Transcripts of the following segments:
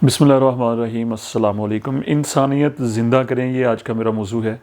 بسم اللہ الرحمن الرحیم۔ السلام علیکم۔ انسانیت زندہ کریں، یہ آج کا میرا موضوع ہے۔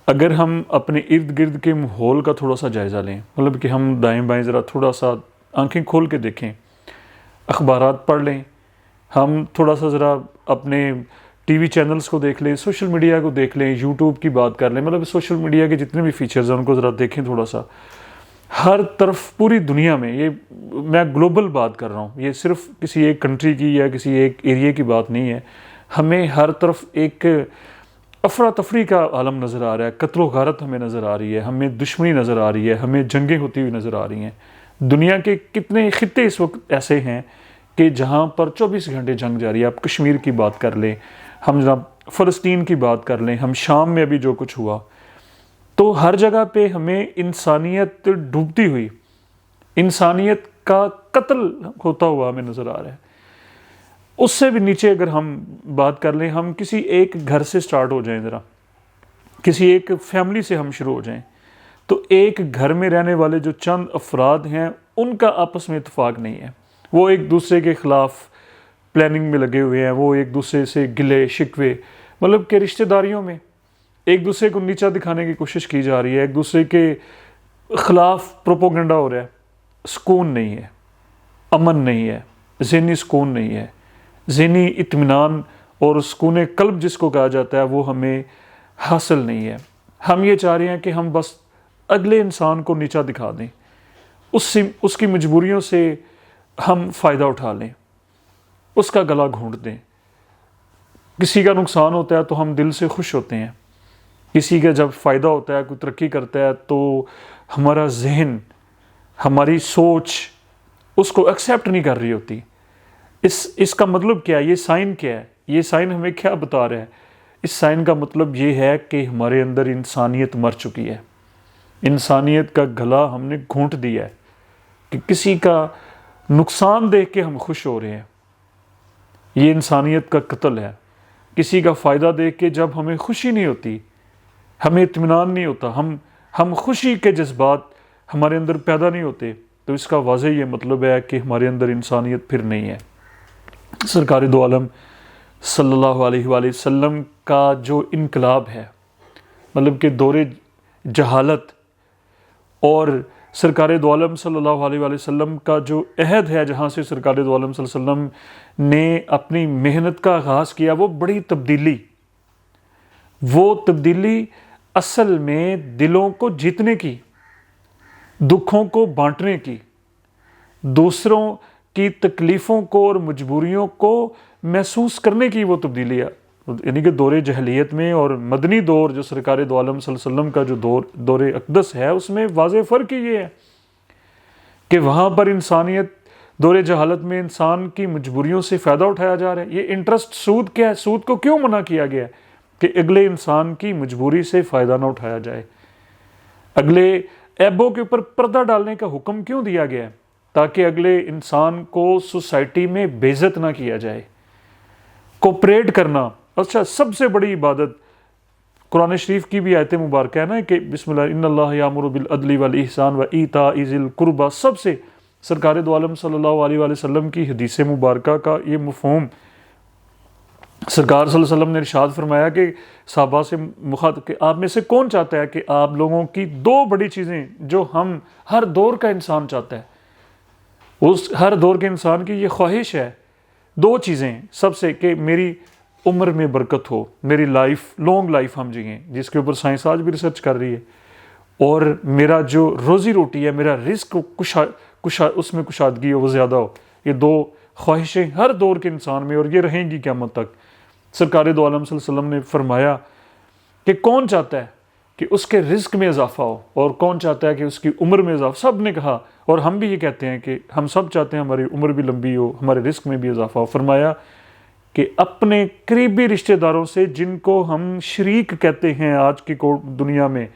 اگر ہم اپنے ارد گرد کے ماحول کا تھوڑا سا جائزہ لیں، مطلب کہ ہم دائیں بائیں ذرا تھوڑا سا آنکھیں کھول کے دیکھیں، اخبارات پڑھ لیں، ہم تھوڑا سا ذرا اپنے ٹی وی چینلز کو دیکھ لیں، سوشل میڈیا کو دیکھ لیں، یوٹیوب کی بات کر لیں، مطلب سوشل میڈیا کے جتنے بھی فیچرز ہیں ان کو ذرا دیکھیں تھوڑا سا۔ ہر طرف پوری دنیا میں، یہ میں گلوبل بات کر رہا ہوں، یہ صرف کسی ایک کنٹری کی یا کسی ایک ایریے کی بات نہیں ہے، ہمیں ہر طرف ایک افراتفری کا عالم نظر آ رہا ہے، قتل و غارت ہمیں نظر آ رہی ہے، ہمیں دشمنی نظر آ رہی ہے، ہمیں جنگیں ہوتی ہوئی نظر آ رہی ہیں۔ دنیا کے کتنے خطے اس وقت ایسے ہیں کہ جہاں پر 24 گھنٹے جنگ جاری ہے۔ آپ کشمیر کی بات کر لیں، ہم جناب فلسطین کی بات کر لیں، ہم شام میں ابھی جو کچھ ہوا، تو ہر جگہ پہ ہمیں انسانیت ڈوبتی ہوئی، انسانیت کا قتل ہوتا ہوا ہمیں نظر آ رہا ہے۔ اس سے بھی نیچے اگر ہم بات کر لیں، ہم کسی ایک گھر سے سٹارٹ ہو جائیں، ذرا کسی ایک فیملی سے ہم شروع ہو جائیں، تو ایک گھر میں رہنے والے جو چند افراد ہیں ان کا آپس میں اتفاق نہیں ہے، وہ ایک دوسرے کے خلاف پلاننگ میں لگے ہوئے ہیں، وہ ایک دوسرے سے گلے شکوے، مطلب کہ رشتہ داریوں میں ایک دوسرے کو نیچا دکھانے کی کوشش کی جا رہی ہے، ایک دوسرے کے خلاف پروپوگنڈا ہو رہا ہے۔ سکون نہیں ہے، امن نہیں ہے، ذہنی سکون نہیں ہے، ذہنی اطمینان اور سکون قلب جس کو کہا جاتا ہے وہ ہمیں حاصل نہیں ہے۔ ہم یہ چاہ رہے ہیں کہ ہم بس اگلے انسان کو نیچا دکھا دیں، اس کی مجبوریوں سے ہم فائدہ اٹھا لیں، اس کا گلا گھونٹ دیں۔ کسی کا نقصان ہوتا ہے تو ہم دل سے خوش ہوتے ہیں، کسی کا جب فائدہ ہوتا ہے، کوئی ترقی کرتا ہے تو ہمارا ذہن، ہماری سوچ اس کو ایکسیپٹ نہیں کر رہی ہوتی۔ اس کا مطلب کیا ہے؟ یہ سائن کیا ہے؟ یہ سائن ہمیں کیا بتا رہا ہے؟ اس سائن کا مطلب یہ ہے کہ ہمارے اندر انسانیت مر چکی ہے، انسانیت کا گلا ہم نے گھونٹ دیا ہے کہ کسی کا نقصان دیکھ کے ہم خوش ہو رہے ہیں۔ یہ انسانیت کا قتل ہے۔ کسی کا فائدہ دیکھ کے جب ہمیں خوشی نہیں ہوتی، ہمیں اطمینان نہیں ہوتا، ہم خوشی کے جذبات ہمارے اندر پیدا نہیں ہوتے، تو اس کا واضح یہ مطلب ہے کہ ہمارے اندر انسانیت پھر نہیں ہے۔ سرکار دو عالم صلی اللہ علیہ وآلہ وسلم کا جو انقلاب ہے، مطلب کہ دور جہالت، اور سرکار دو عالم صلی اللہ علیہ وآلہ وسلم کا جو عہد ہے جہاں سے سرکار دو عالم صلی اللہ علیہ وسلم نے اپنی محنت کا آغاز کیا، وہ بڑی تبدیلی اصل میں دلوں کو جیتنے کی، دکھوں کو بانٹنے کی، دوسروں کی تکلیفوں کو اور مجبوریوں کو محسوس کرنے کی وہ تبدیلی ہے۔ یعنی کہ دور جہلیت میں اور مدنی دور جو سرکار دو عالم صلی اللہ علیہ وسلم کا جو دور اقدس ہے، اس میں واضح فرق یہ ہے کہ وہاں پر انسانیت، دور جہالت میں انسان کی مجبوریوں سے فائدہ اٹھایا جا رہا ہے۔ یہ انٹرسٹ، سود کیا ہے؟ سود کو کیوں منع کیا گیا ہے؟ کہ اگلے انسان کی مجبوری سے فائدہ نہ اٹھایا جائے۔ اگلے عیبوں کے اوپر پردہ ڈالنے کا حکم کیوں دیا گیا ہے؟ تاکہ اگلے انسان کو سوسائٹی میں بے عزت نہ کیا جائے۔ کوپریٹ کرنا، اچھا سب سے بڑی عبادت، قرآن شریف کی بھی آیت مبارکہ ہے نا کہ بسم اللہ ان اللہ یامر بالعدل والاحسان وایتاء ذی القربی، سب سے سرکار دو عالم صلی اللہ علیہ وآلہ وسلم کی حدیث مبارکہ کا یہ مفہوم سرکار صلی اللہ علیہ وسلم نے ارشاد فرمایا کہ صحابہ سے مخاطب کہ آپ میں سے کون چاہتا ہے کہ آپ لوگوں کی دو بڑی چیزیں جو ہم ہر دور کا انسان چاہتا ہے، اس ہر دور کے انسان کی یہ خواہش ہے، دو چیزیں سب سے، کہ میری عمر میں برکت ہو، میری لائف، لانگ لائف ہم جئیں، جس کے اوپر سائنس آج بھی ریسرچ کر رہی ہے، اور میرا جو روزی روٹی ہے، میرا رزق اس میں کشادگی ہو، وہ زیادہ ہو۔ یہ دو خواہشیں ہر دور کے انسان میں، اور یہ رہیں گی قیامت تک۔ سرکار دو عالم صلی اللہ علیہ وسلم نے فرمایا کہ کون چاہتا ہے کہ اس کے رزق میں اضافہ ہو، اور کون چاہتا ہے کہ اس کی عمر میں اضافہ؟ سب نے کہا، اور ہم بھی یہ کہتے ہیں کہ ہم سب چاہتے ہیں ہماری عمر بھی لمبی ہو، ہمارے رزق میں بھی اضافہ ہو۔ فرمایا کہ اپنے قریبی رشتہ داروں سے، جن کو ہم شریک کہتے ہیں آج کی دنیا میں،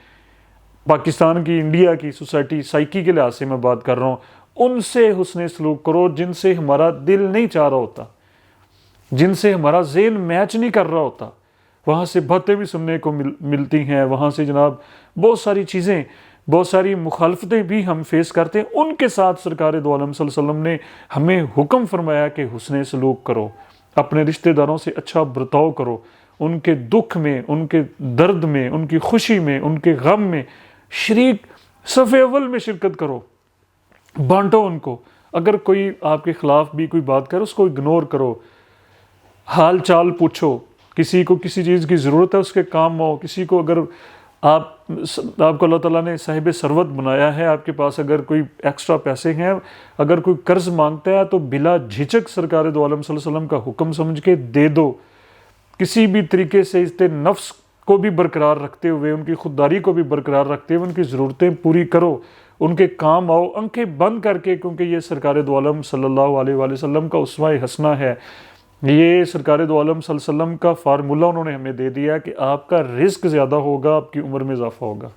پاکستان کی، انڈیا کی سوسائٹی سائیکی کے لحاظ سے میں بات کر رہا ہوں، ان سے حسن سلوک کرو جن سے ہمارا دل نہیں چاہ رہا ہوتا، جن سے ہمارا ذہن میچ نہیں کر رہا ہوتا۔ وہاں سے باتیں بھی سننے کو ملتی ہیں، وہاں سے جناب بہت ساری چیزیں، بہت ساری مخالفتیں بھی ہم فیس کرتے ہیں۔ ان کے ساتھ سرکار دو عالم صلی اللہ علیہ وسلم نے ہمیں حکم فرمایا کہ حسن سلوک کرو، اپنے رشتہ داروں سے اچھا برتاؤ کرو، ان کے دکھ میں، ان کے درد میں، ان کی خوشی میں، ان کے غم میں شریک صف اول میں شرکت کرو، بانٹو ان کو۔ اگر کوئی آپ کے خلاف بھی کوئی بات کرے اس کو اگنور کرو، حال چال پوچھو، کسی کو کسی چیز کی ضرورت ہے اس کے کام آؤ، کسی کو اگر آپ کو اللہ تعالیٰ نے صاحب ثروت بنایا ہے، آپ کے پاس اگر کوئی ایکسٹرا پیسے ہیں، اگر کوئی قرض مانگتا ہے تو بلا جھجک سرکار دو عالم صلی اللہ علیہ وسلم کا حکم سمجھ کے دے دو، کسی بھی طریقے سے عزت نفس کو بھی برقرار رکھتے ہوئے، ان کی خودداری کو بھی برقرار رکھتے ہوئے ان کی ضرورتیں پوری کرو، ان کے کام آؤ آنکھیں بند کر کے، کیونکہ یہ سرکار دو عالم صلی اللہ علیہ وآلہ وسلم کا اسوہ حسنہ ہے۔ یہ سرکار دو عالم صلی اللہ علیہ وسلم کا فارمولہ انہوں نے ہمیں دے دیا کہ آپ کا رزق زیادہ ہوگا، آپ کی عمر میں اضافہ ہوگا۔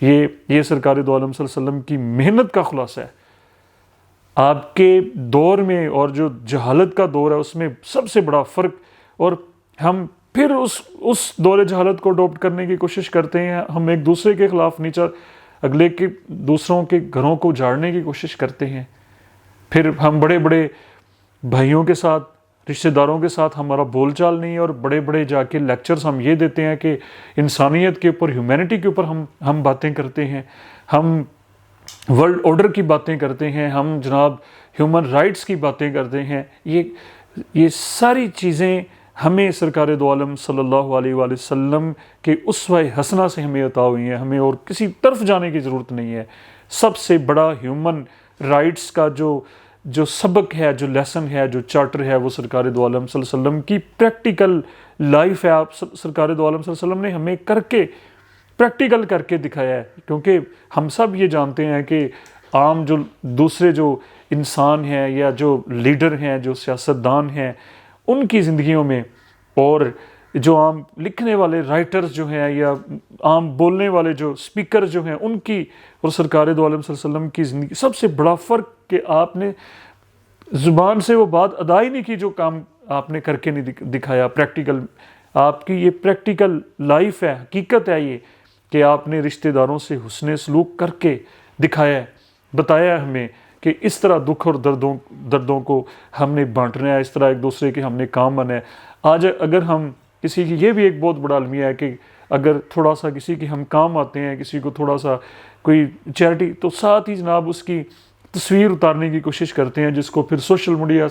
یہ سرکار دو عالم صلی اللہ علیہ وسلم کی محنت کا خلاصہ ہے۔ آپ کے دور میں اور جو جہالت کا دور ہے اس میں سب سے بڑا فرق، اور ہم پھر اس دور جہالت کو اڈاپٹ کرنے کی کوشش کرتے ہیں، ہم ایک دوسرے کے خلاف نیچا اگلے کے دوسروں کے گھروں کو اجاڑنے کی کوشش کرتے ہیں، پھر ہم بڑے بڑے بھائیوں کے ساتھ، رشتہ داروں کے ساتھ ہمارا بول چال نہیں ہے، اور بڑے بڑے جا کے لیکچرز ہم یہ دیتے ہیں کہ انسانیت کے اوپر، ہیومینٹی کے اوپر ہم باتیں کرتے ہیں، ہم ورلڈ آرڈر کی باتیں کرتے ہیں، ہم جناب ہیومن رائٹس کی باتیں کرتے ہیں۔ یہ ساری چیزیں ہمیں سرکار دو عالم صلی اللہ علیہ وآلہ وسلم کے اسوہ حسنہ سے ہمیں عطا ہوئی ہیں، ہمیں اور کسی طرف جانے کی ضرورت نہیں ہے۔ سب سے بڑا ہیومن رائٹس کا جو سبق ہے، جو لیسن ہے، جو چارٹر ہے، وہ سرکار دو عالم صلی اللہ علیہ وسلم کی پریکٹیکل لائف ہے۔ آپ سرکار دو عالم صلی اللہ علیہ وسلم نے ہمیں پریکٹیکل کر کے دکھایا ہے، کیونکہ ہم سب یہ جانتے ہیں کہ عام جو دوسرے جو انسان ہیں یا جو لیڈر ہیں، جو سیاستدان ہیں، ان کی زندگیوں میں، اور جو عام لکھنے والے رائٹرز جو ہیں یا عام بولنے والے جو اسپیکر جو ہیں، ان کی اور سرکار دو عالم صلی اللہ علیہ وسلم کی زندگی، سب سے بڑا فرق کہ آپ نے زبان سے وہ بات ادا ہی نہیں کی جو کام آپ نے کر کے نہیں دکھایا۔ پریکٹیکل آپ کی یہ پریکٹیکل لائف ہے، حقیقت ہے یہ کہ آپ نے رشتہ داروں سے حسن سلوک کر کے دکھایا ہے، بتایا ہے ہمیں کہ اس طرح دکھ اور دردوں کو ہم نے بانٹنا ہے، اس طرح ایک دوسرے کے ہم نے کام آنا ہے۔ آج اگر ہم کسی کی، یہ بھی ایک بہت بڑا المیہ ہے کہ اگر تھوڑا سا کسی کی ہم کام آتے ہیں، کسی کو تھوڑا سا کوئی چیریٹی، تو ساتھ ہی جناب اس کی تصویر اتارنے کی کوشش کرتے ہیں، جس کو پھر سوشل میڈیا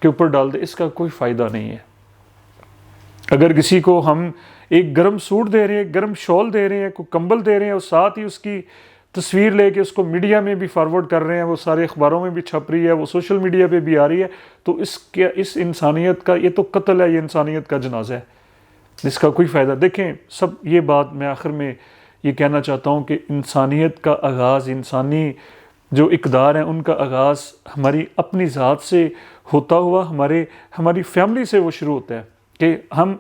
کے اوپر ڈال دیں۔ اس کا کوئی فائدہ نہیں ہے۔ اگر کسی کو ہم ایک گرم سوٹ دے رہے ہیں، گرم شال دے رہے ہیں، کوئی کمبل دے رہے ہیں، اور ساتھ ہی اس کی تصویر لے کے اس کو میڈیا میں بھی فارورڈ کر رہے ہیں، وہ سارے اخباروں میں بھی چھپ رہی ہے، وہ سوشل میڈیا پہ بھی آ رہی ہے، تو اس انسانیت کا یہ تو قتل ہے، یہ انسانیت کا جنازہ ہے، اس کا کوئی فائدہ۔ دیکھیں سب، یہ بات میں آخر میں یہ کہنا چاہتا ہوں کہ انسانیت کا آغاز، انسانی جو اقدار ہیں ان کا آغاز ہماری اپنی ذات سے ہوتا ہوا ہماری فیملی سے وہ شروع ہوتا ہے، کہ ہم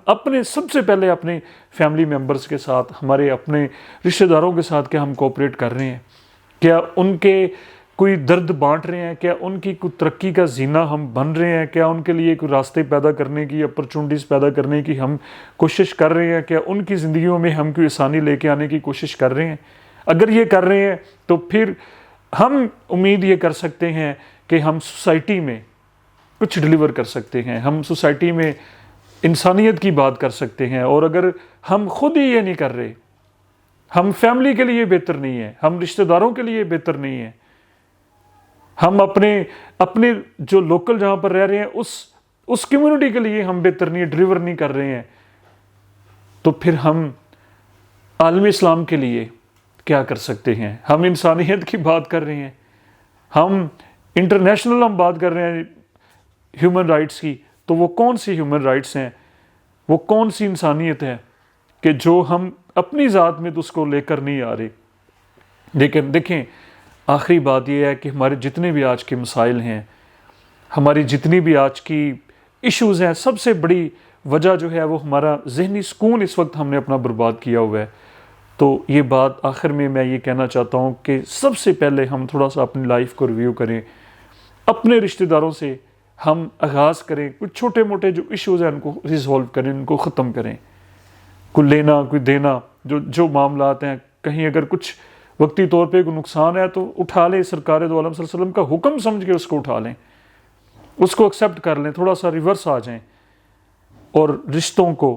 سب سے پہلے اپنے فیملی ممبرز کے ساتھ، ہمارے اپنے رشتہ داروں کے ساتھ کیا ہم کوآپریٹ کر رہے ہیں، کیا ان کے کوئی درد بانٹ رہے ہیں، کیا ان کی کوئی ترقی کا زینہ ہم بن رہے ہیں، کیا ان کے لیے کوئی راستے پیدا کرنے کی، اپرچونٹیز پیدا کرنے کی ہم کوشش کر رہے ہیں، کیا ان کی زندگیوں میں ہم کوئی آسانی لے کے آنے کی کوشش کر رہے ہیں۔ اگر یہ کر رہے ہیں تو پھر ہم امید یہ کر سکتے ہیں کہ ہم سوسائٹی میں کچھ ڈیلیور کر سکتے ہیں، ہم سوسائٹی میں انسانیت کی بات کر سکتے ہیں۔ اور اگر ہم خود ہی یہ نہیں کر رہے، ہم فیملی کے لیے بہتر نہیں ہیں، ہم رشتہ داروں کے لیے بہتر نہیں ہیں، ہم اپنے جو لوکل جہاں پر رہ رہے ہیں اس کمیونٹی کے لیے ہم بہتر نہیں، ڈیلیور نہیں کر رہے ہیں، تو پھر ہم عالم اسلام کے لیے کیا کر سکتے ہیں؟ ہم انسانیت کی بات کر رہے ہیں، ہم انٹرنیشنل ہم بات کر رہے ہیں ہیومن رائٹس کی، تو وہ کون سی ہیومن رائٹس ہیں، وہ کون سی انسانیت ہے کہ جو ہم اپنی ذات میں تو اس کو لے کر نہیں آ رہے۔ لیکن دیکھیں آخری بات یہ ہے کہ ہمارے جتنے بھی آج کے مسائل ہیں، ہماری جتنی بھی آج کی ایشوز ہیں، سب سے بڑی وجہ جو ہے وہ ہمارا ذہنی سکون اس وقت ہم نے اپنا برباد کیا ہوا ہے۔ تو یہ بات آخر میں یہ کہنا چاہتا ہوں کہ سب سے پہلے ہم تھوڑا سا اپنی لائف کو ریویو کریں، اپنے رشتہ داروں سے ہم آغاز کریں، کچھ چھوٹے موٹے جو ایشوز ہیں ان کو ریزولو کریں، ان کو ختم کریں، کوئی لینا کوئی دینا، جو معاملات ہیں، کہیں اگر کچھ وقتی طور پہ کوئی نقصان ہے تو اٹھا لیں، سرکار دو عالم صلی اللہ علیہ وسلم کا حکم سمجھ کے اس کو اٹھا لیں، اس کو ایکسیپٹ کر لیں، تھوڑا سا ریورس آ جائیں، اور رشتوں کو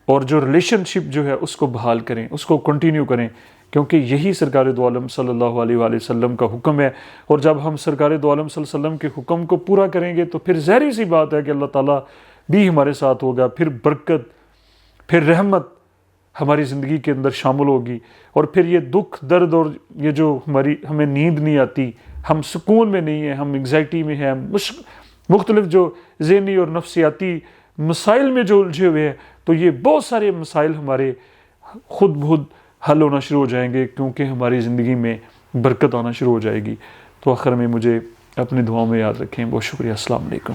اور جو ریلیشن شپ جو ہے اس کو بحال کریں، اس کو کنٹینیو کریں، کیونکہ یہی سرکار دو عالم صلی اللہ علیہ وآلہ وسلم کا حکم ہے۔ اور جب ہم سرکار دو عالم صلی اللہ علیہ وسلم کے حکم کو پورا کریں گے تو پھر ظاہری سی بات ہے کہ اللہ تعالیٰ بھی ہمارے ساتھ ہوگا، پھر برکت، پھر رحمت ہماری زندگی کے اندر شامل ہوگی، اور پھر یہ دکھ درد اور یہ جو ہمیں نیند نہیں آتی، ہم سکون میں نہیں ہیں، ہم انگزائٹی میں ہیں، مختلف جو ذہنی اور نفسیاتی مسائل میں جو الجھے ہوئے ہیں، تو یہ بہت سارے مسائل ہمارے خود بخود حل ہونا شروع ہو جائیں گے، کیونکہ ہماری زندگی میں برکت آنا شروع ہو جائے گی۔ تو آخر میں مجھے اپنی دعاؤں میں یاد رکھیں۔ بہت شکریہ۔ السلام علیکم۔